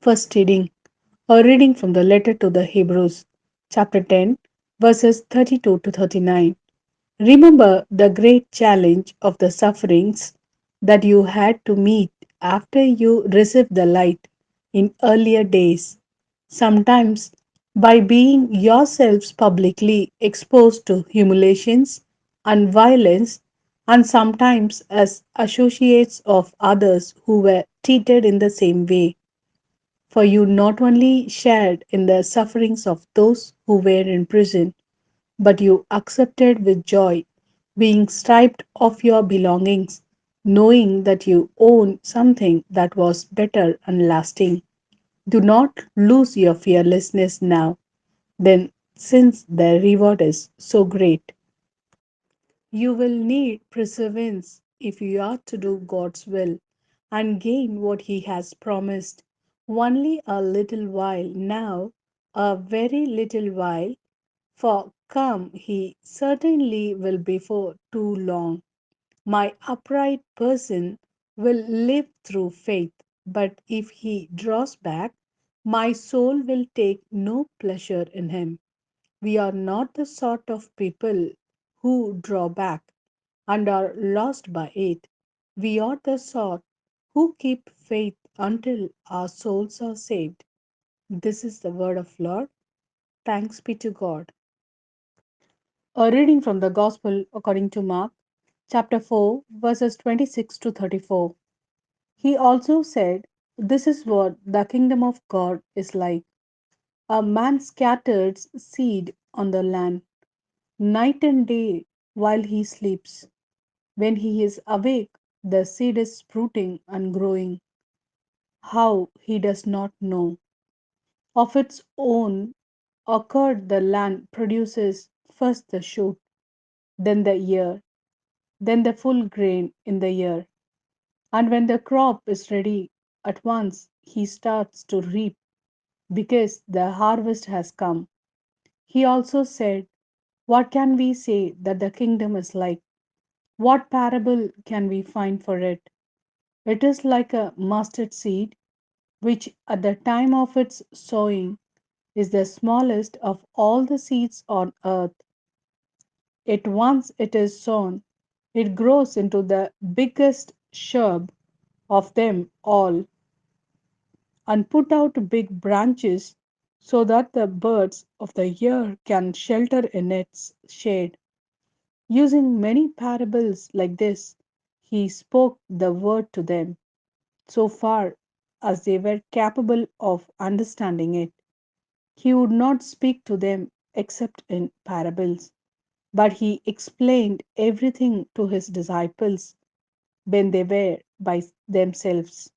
First reading, a reading from the letter to the Hebrews, chapter 10, verses 32 to 39. Remember the great challenge of the sufferings that you had to meet after you received the light in earlier days, sometimes by being yourselves publicly exposed to humiliations and violence, and sometimes as associates of others who were treated in the same way. For you not only shared in the sufferings of those who were in prison, but you accepted with joy being stripped of your belongings, knowing that you own something that was better and lasting. Do not lose your fearlessness now, then, since the reward is so great. You will need perseverance if you are to do God's will and gain what He has promised. Only a little while now, a very little while, for come He certainly will before too long. My upright person will live through faith, but if He draws back, my soul will take no pleasure in Him. We are not the sort of people who draw back and are lost by it. We are the sort who keep faith until our souls are saved. This is the word of Lord. Thanks be to God. A reading from the Gospel according to Mark, chapter 4, verses 26 to 34. He also said, this is what the kingdom of God is like. A man scatters seed on the land night and day while he sleeps. When he is awake, the seed is sprouting and growing. How he does not know. Of its own accord, the land produces first the shoot, then the ear, then the full grain in the ear. And when the crop is ready, at once he starts to reap because the harvest has come. He also said, what can we say that the kingdom is like? What parable can we find for it? It is like a mustard seed, which at the time of its sowing is the smallest of all the seeds on earth. Yet once it is sown, it grows into the biggest shrub of them all and put out big branches so that the birds of the air can shelter in its shade. Using many parables like this, he spoke the word to them so far as they were capable of understanding it. He would not speak to them except in parables, but he explained everything to his disciples when they were by themselves.